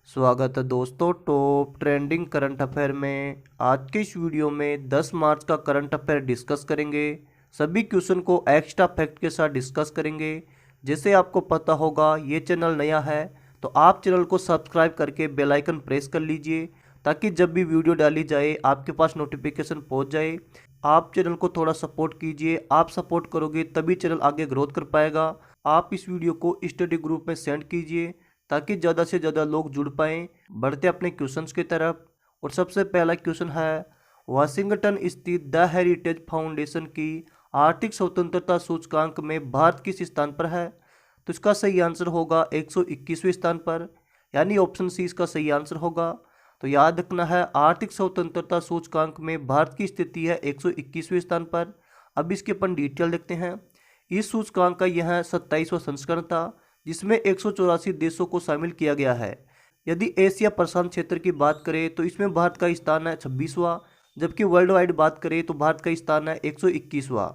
स्वागत है दोस्तों टॉप ट्रेंडिंग करंट अफेयर में। आज के इस वीडियो में 10 मार्च का करंट अफेयर डिस्कस करेंगे। सभी क्वेश्चन को एक्स्ट्रा फैक्ट के साथ डिस्कस करेंगे। जैसे आपको पता होगा ये चैनल नया है तो आप चैनल को सब्सक्राइब करके बेल आइकन प्रेस कर लीजिए ताकि जब भी वीडियो डाली जाए आपके पास नोटिफिकेशन पहुंच जाए। आप चैनल को थोड़ा सपोर्ट कीजिए, आप सपोर्ट करोगे तभी चैनल आगे ग्रोथ कर पाएगा। आप इस वीडियो को स्टडी ग्रुप में सेंड कीजिए ताकि ज़्यादा से ज़्यादा लोग जुड़ पाएँ। बढ़ते अपने क्वेश्चंस की तरफ और सबसे पहला क्वेश्चन है, वाशिंगटन स्थित द हेरिटेज फाउंडेशन की आर्थिक स्वतंत्रता सूचकांक में भारत किस स्थान पर है? तो इसका सही आंसर होगा 121वें स्थान पर, यानी ऑप्शन सी इसका सही आंसर होगा। तो याद रखना है आर्थिक स्वतंत्रता सूचकांक में भारत की स्थिति है 121वें स्थान पर। अब इसके अपन डिटेल देखते हैं। इस सूचकांक का यह 27वां संस्करण था जिसमें 184 देशों को शामिल किया गया है। यदि एशिया प्रशांत क्षेत्र की बात करें तो इसमें भारत का स्थान है 26वां, जबकि वर्ल्ड वाइड बात करें तो भारत का स्थान है 121वां।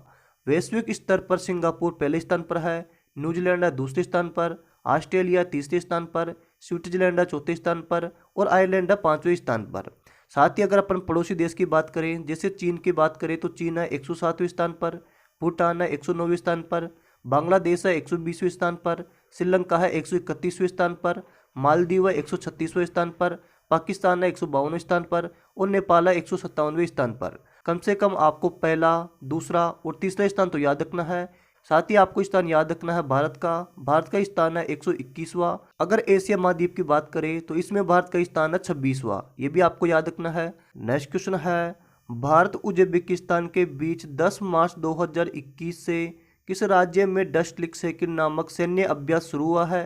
वैश्विक स्तर पर सिंगापुर पहले स्थान पर है, न्यूजीलैंड है दूसरे स्थान पर, ऑस्ट्रेलिया तीसरे स्थान पर, स्विट्जरलैंड है चौथे स्थान पर और आयरलैंड है 5वें स्थान पर। साथ ही अगर अपन पड़ोसी देश की बात करें, जैसे चीन की बात करें तो चीन है 107वें स्थान पर, भूटान है 109वें स्थान पर, बांग्लादेश है 120वें स्थान पर, श्रीलंका है 131वें स्थान पर, मालदीव है 136वें स्थान पर, पाकिस्तान है 152वें स्थान पर और नेपाल है 157वें स्थान पर। कम से कम आपको पहला, दूसरा और तीसरा स्थान तो याद रखना है। साथ ही आपको स्थान याद रखना है भारत का स्थान है 121वां। अगर एशिया महाद्वीप की बात करें तो इसमें भारत का स्थान है 26वां, ये भी आपको याद रखना है। नेक्स्ट क्वेश्चन है, भारत उज्बेकिस्तान के बीच 10 मार्च 2021 से किस राज्य में डस्ट लिक सेकंड नामक सैन्य अभ्यास शुरू हुआ है?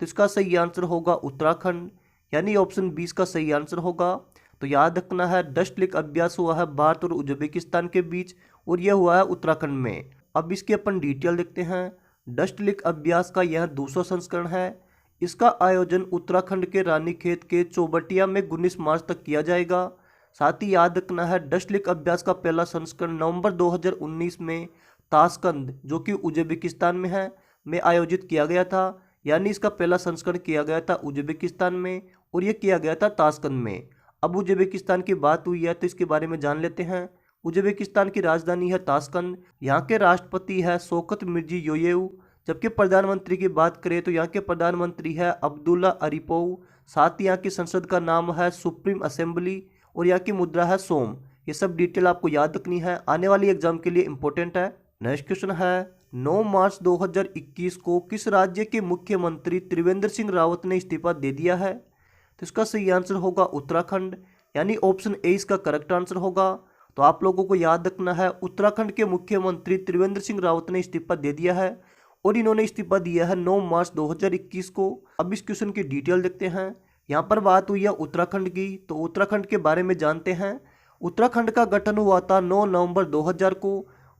तो इसका सही आंसर होगा उत्तराखंड, यानी ऑप्शन 20 का सही आंसर होगा। तो याद रखना है डस्ट लिक अभ्यास हुआ है भारत और उज्बेकिस्तान के बीच और यह हुआ है उत्तराखंड में। अब इसकी अपन डिटेल देखते हैं। डस्ट लिक अभ्यास का यह दूसरा संस्करण है। इसका आयोजन उत्तराखंड के रानीखेत के चौबटिया में 19 मार्च तक किया जाएगा। साथ ही याद रखना है डस्ट लिक अभ्यास का पहला संस्करण नवंबर 2019 में ताशकंद, जो कि उज्बेकिस्तान में आयोजित किया गया था। यानी इसका पहला संस्करण किया गया था उज्बेकिस्तान में और यह किया गया था ताशकंद में। अब उज्बेकिस्तान की बात हुई है तो इसके बारे में जान लेते हैं। उज्बेकिस्तान की राजधानी है ताशकंद। यहाँ के राष्ट्रपति है शौकत मिर्जियोयेव, जबकि प्रधानमंत्री की बात करें तो यहाँ के प्रधानमंत्री है अब्दुल्ला अरीपोव। साथ ही यहाँ की संसद का नाम है सुप्रीम असेंबली और यहाँ की मुद्रा है सोम। ये सब डिटेल आपको याद रखनी है, आने वाली एग्जाम के लिए इंपॉर्टेंट है। नेक्स्ट क्वेश्चन है, 9 मार्च 2021 को किस राज्य के मुख्यमंत्री त्रिवेंद्र सिंह रावत ने इस्तीफा दे दिया है? तो इसका सही आंसर होगा उत्तराखंड, यानी ऑप्शन ए इसका करेक्ट आंसर होगा। तो आप लोगों को याद रखना है उत्तराखंड के मुख्यमंत्री त्रिवेंद्र सिंह रावत ने इस्तीफा दे दिया है और इन्होंने इस्तीफा दिया है 9 मार्च 2021 को। अब इस क्वेश्चन की डिटेल देखते हैं। यहाँ पर बात हुई है उत्तराखंड की, तो उत्तराखंड के बारे में जानते हैं। उत्तराखंड का गठन हुआ था 9 नवंबर 2000 को।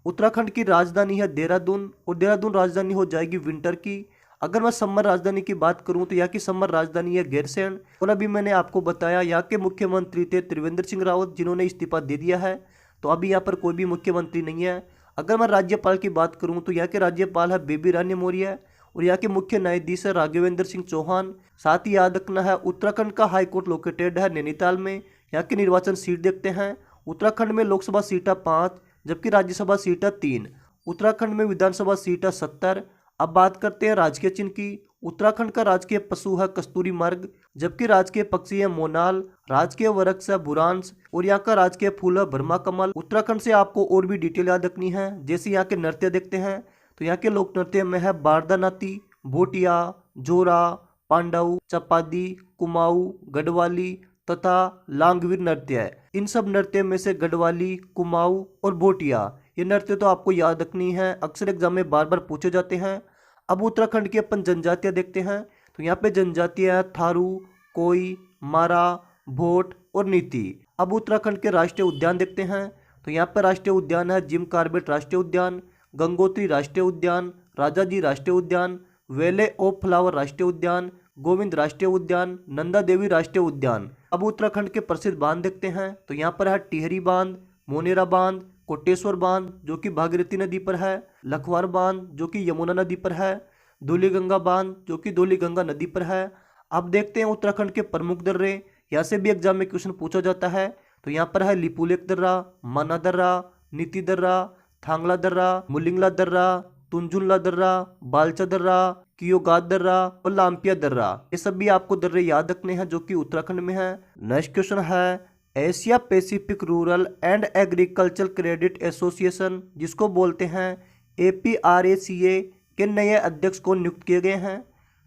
उत्तराखंड की राजधानी है देहरादून और देहरादून राजधानी हो जाएगी विंटर की। अगर मैं समर राजधानी की बात करूं तो यहाँ की समर राजधानी है गैरसैंण। और अभी मैंने आपको बताया यहाँ के मुख्यमंत्री थे त्रिवेंद्र सिंह रावत, जिन्होंने इस्तीफा दे दिया है। तो अभी यहाँ पर कोई भी मुख्यमंत्री नहीं है। अगर मैं राज्यपाल की बात करूँ तो यहाँ के राज्यपाल है बेबी रानी मौर्य और यहाँ के मुख्य न्यायाधीश है राघवेंद्र सिंह चौहान। साथ ही याद रखना है उत्तराखंड का हाईकोर्ट लोकेटेड है नैनीताल में। यहाँ की निर्वाचन सीट देखते हैं। उत्तराखंड में लोकसभा सीट है 5, जबकि राज्यसभा सीट है 3। उत्तराखंड में विधानसभा सीट है 70। अब बात करते हैं राजकीय चिन्ह की। उत्तराखंड का राजकीय पशु है कस्तूरी मृग, जबकि राजकीय पक्षी है मोनाल। राजकीय वृक्ष है बुरांश और यहाँ का राजकीय फूल है ब्रह्मा कमल। उत्तराखंड से आपको और भी डिटेल याद रखनी है। जैसे यहाँ के नृत्य देखते हैं तो यहाँ के लोक नृत्य में है बारदानाती, भोटिया, जोरा, पांडव, चपादी, कुमाऊं, गढ़वाली तथा लांगवीर नृत्य है। इन सब नृत्य में से गढ़वाली, कुमाऊं और भोटिया, ये नृत्य तो आपको याद रखनी है, अक्सर एग्जाम में बार बार पूछे जाते हैं। अब उत्तराखंड की अपन जनजातियां देखते हैं। तो यहाँ पे जनजातियां हैं थारू, कोई, मारा, भोट और नीति। अब उत्तराखंड के राष्ट्रीय उद्यान देखते हैं। तो यहाँ पर राष्ट्रीय उद्यान है जिम कार्बेट राष्ट्रीय उद्यान, गंगोत्री राष्ट्रीय उद्यान, राजाजी राष्ट्रीय उद्यान, वैले ऑफ फ्लावर राष्ट्रीय उद्यान, गोविंद राष्ट्रीय उद्यान, नंदा देवी राष्ट्रीय उद्यान। अब उत्तराखंड के प्रसिद्ध बांध देखते हैं। तो यहाँ पर है टिहरी बांध, मोनेरा बांध, कोटेश्वर बांध जो कि भागीरथी नदी पर है, लखवार बांध जो कि यमुना नदी पर है, धौलीगंगा बांध जो कि धौलीगंगा नदी पर है। अब देखते हैं उत्तराखंड के प्रमुख दर्रे, यहाँ से भी एग्जाम में क्वेश्चन पूछा जाता है। तो यहाँ पर है लिपुलेख दर्रा, माना दर्रा, नीति दर्रा, थांगला दर्रा, मुलिंगला दर्रा, तुंजुनला दर्रा, बालचा दर्रा, कियोगाद दर्रा और लामपिया दर्रा। ये सभी आपको दर्रे याद रखने हैं जो कि उत्तराखंड में है। नेक्स्ट क्वेश्चन है Asia Pacific rural and agriculture credit association, जिसको बोलते हैं APRACA, के नए अध्यक्ष को नियुक्त किए गए हैं।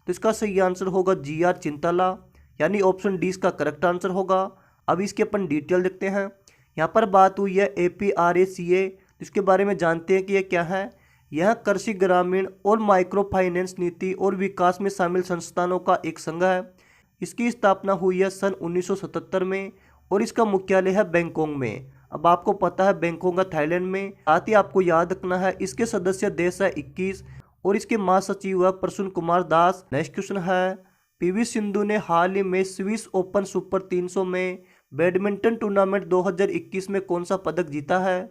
तो इसका सही आंसर होगा GR चिंताला, यानी ऑप्शन डी इसका करेक्ट आंसर होगा। अब इसके अपन डिटेल देखते हैं। यहाँ पर बात हुई है APRACA, इसके बारे में जानते हैं कि यह क्या है। यह कृषि, ग्रामीण और माइक्रो फाइनेंस नीति और विकास में शामिल संस्थानों का एक संघ है। इसकी स्थापना हुई है सन 1977 में और इसका मुख्यालय है बैंकॉक में। अब आपको पता है बैंकॉक है थाईलैंड में। साथ ही आपको याद रखना है इसके सदस्य देश है 21 और इसके महासचिव है प्रसून कुमार दास। नेक्स्ट क्वेश्चन है PV सिंधु ने हाल ही में स्विस ओपन सुपर 300 में बैडमिंटन टूर्नामेंट 2021 में कौन सा पदक जीता है।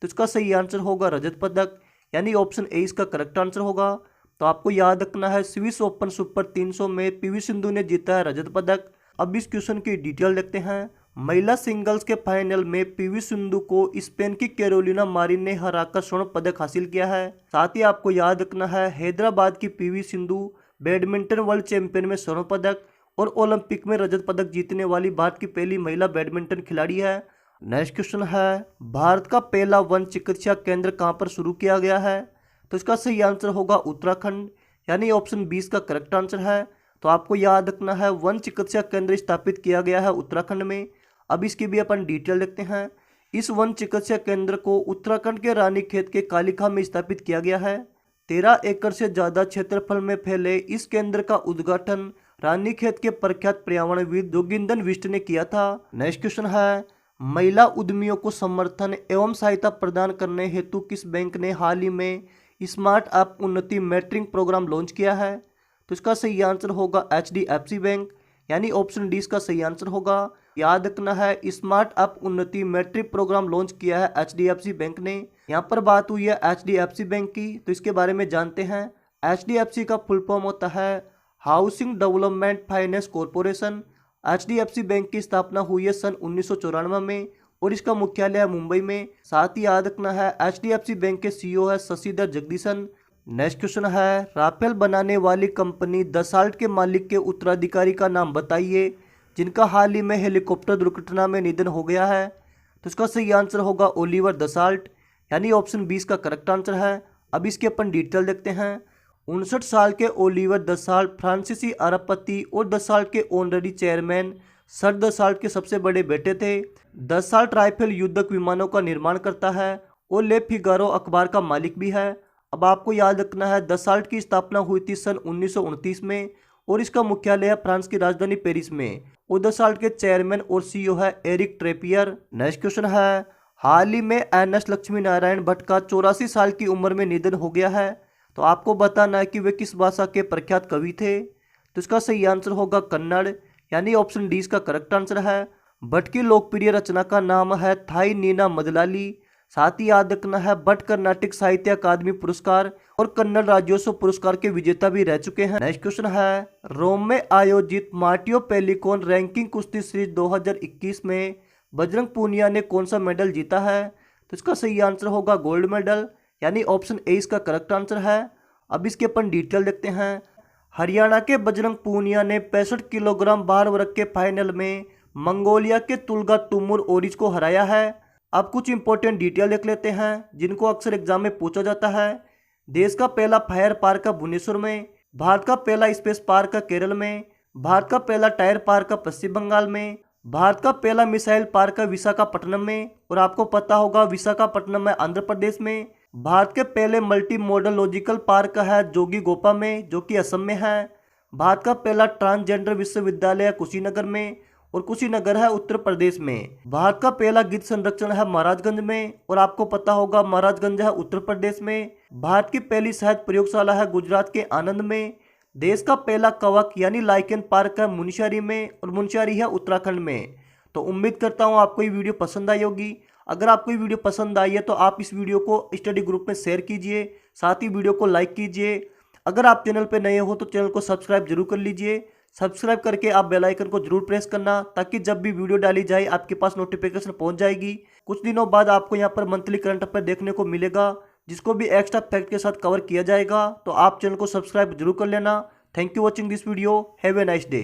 तो इसका सही आंसर होगा रजत पदक, यानी ऑप्शन ए इसका करेक्ट आंसर होगा। तो आपको याद रखना है स्विस ओपन सुपर 300 में PV सिंधु ने जीता है रजत पदक। अब इस क्वेश्चन की डिटेल देखते हैं। महिला सिंगल्स के फाइनल में PV सिंधु को स्पेन की कैरोलिना मारिन ने हराकर स्वर्ण पदक हासिल किया है। साथ ही आपको याद रखना है हैदराबाद की PV Sindhu badminton world champion में स्वर्ण पदक और ओलंपिक में रजत पदक जीतने वाली भारत की पहली महिला बैडमिंटन खिलाड़ी है। नेक्स्ट क्वेश्चन है भारत का पहला वन चिकित्सा केंद्र कहाँ पर शुरू किया गया है। तो इसका सही आंसर होगा उत्तराखंड, यानी ऑप्शन 20 का करेक्ट आंसर है। तो आपको याद रखना है वन चिकित्सा केंद्र स्थापित किया गया है उत्तराखंड में। अब इसकी भी अपन डिटेल देखते हैं। इस वन चिकित्सा केंद्र को उत्तराखंड के रानीखेत के कालीखा में स्थापित किया गया है। 13 एकड़ से ज्यादा क्षेत्रफल में फैले इस केंद्र का उद्घाटन रानीखेत के प्रख्यात पर्यावरणविद जोगिंदर बिष्ट ने किया था। नेक्स्ट क्वेश्चन है महिला उद्यमियों को समर्थन एवं सहायता प्रदान करने हेतु किस बैंक ने हाल ही में स्मार्ट ऐप उन्नति मेंटरिंग प्रोग्राम लॉन्च किया है। तो इसका सही आंसर होगा HDFC बैंक, यानी ऑप्शन डी इसका सही आंसर होगा। याद रखना है स्मार्ट ऐप उन्नति मेट्रिक प्रोग्राम लॉन्च किया है HDFC बैंक ने। यहाँ पर बात हुई है HDFC बैंक की, तो इसके बारे में जानते हैं। HDFC का फुल फॉर्म होता है housing development finance corporation. HDFC bank की स्थापना हुई है सन 1994 में और इसका मुख्यालय है मुंबई में। साथ ही याद रखना है HDFC बैंक के CEO है शशिधर जगदीशन। नेक्स्ट क्वेश्चन है राफेल बनाने वाली कंपनी दसाल्ट के मालिक के उत्तराधिकारी का नाम बताइए जिनका हाल ही में हेलीकॉप्टर दुर्घटना में निधन हो गया है। तो इसका सही आंसर होगा ओलिवर दसाल्ट, यानी ऑप्शन 20 का करेक्ट आंसर है। अब इसके अपन डिटेल देखते हैं। 59 साल के ओलिवर दसाल्ट फ्रांसीसी अरबपति और दसाल्ट के ऑनररी चेयरमैन सर दसाल्ट के सबसे बड़े बेटे थे। दसाल्ट राइफल युद्धक विमानों का निर्माण करता है और ले फिगारो अखबार का मालिक भी है। अब आपको याद रखना है दसाल्ट की स्थापना हुई थी सन 1929 में और इसका मुख्यालय है फ्रांस की राजधानी पेरिस में और दसाल्ट के चेयरमैन और CEO है एरिक ट्रेपियर। नेक्स्ट क्वेश्चन है हाल ही में NS लक्ष्मी नारायण भट्ट का 84 साल की उम्र में निधन हो गया है। तो आपको बताना है कि वे किस भाषा के प्रख्यात कवि थे। तो इसका सही आंसर होगा कन्नड़, यानी ऑप्शन डी इसका करेक्ट आंसर है। भट्ट की लोकप्रिय रचना का नाम है थाई नीना मदलाली। साथ ही याद रखना है भट्ट कर्नाटक साहित्य अकादमी पुरस्कार और कन्नड़ राज्योत्सव पुरस्कार के विजेता भी रह चुके हैं। नेक्स्ट क्वेश्चन है रोम में आयोजित मार्टियो पेलिकॉन रैंकिंग कुश्ती सीरीज 2021 में बजरंग पूनिया ने कौन सा मेडल जीता है। तो इसका सही आंसर होगा गोल्ड मेडल, यानी ऑप्शन ए इसका करेक्ट आंसर है। अब इसके अपन डिटेल देखते हैं। हरियाणा के बजरंग पूनिया ने 65 किलोग्राम भार वर्ग के फाइनल में मंगोलिया के तुल्गा तुमुर ओरिज को हराया है। अब कुछ इंपॉर्टेंट डिटेल देख लेते हैं जिनको अक्सर एग्जाम में पूछा जाता है। देश का पहला फायर पार्क है भुवनेश्वर में, भारत का पहला स्पेस पार्क है केरल में, भारत का पहला टायर पार्क है पश्चिम बंगाल में, भारत का पहला मिसाइल पार्क है विशाखापट्टनम में और आपको पता होगा विशाखापट्टनम है आंध्र प्रदेश में। भारत के पहले मल्टी मॉडल लॉजिकल पार्क है जोगीघोपा में जो कि असम में है। भारत का पहला ट्रांसजेंडर विश्वविद्यालय है कुशीनगर में और कुशीनगर है उत्तर प्रदेश में। भारत का पहला गिद्ध संरक्षण है महाराजगंज में और आपको पता होगा महाराजगंज है उत्तर प्रदेश में। भारत की पहली शहद प्रयोगशाला है गुजरात के आनंद में। देश का पहला कवक यानी लाइकेन पार्क है मुनस्यारी में और मुनस्यारी है उत्तराखंड में। तो उम्मीद करता हूँ आपको ये वीडियो पसंद आई होगी। अगर आपको ये वीडियो पसंद आई है तो आप इस वीडियो को स्टडी ग्रुप में शेयर कीजिए, साथ ही वीडियो को लाइक कीजिए। अगर आप चैनल पर नए हो तो चैनल को सब्सक्राइब जरूर कर लीजिए। सब्सक्राइब करके आप बेल आइकन को जरूर प्रेस करना, ताकि जब भी वीडियो डाली जाए आपके पास नोटिफिकेशन पहुंच जाएगी। कुछ दिनों बाद आपको यहाँ पर मंथली करंट अफेयर देखने को मिलेगा, जिसको भी एक्स्ट्रा फैक्ट के साथ कवर किया जाएगा। तो आप चैनल को सब्सक्राइब जरूर कर लेना। Thank you watching this video. Have a nice day.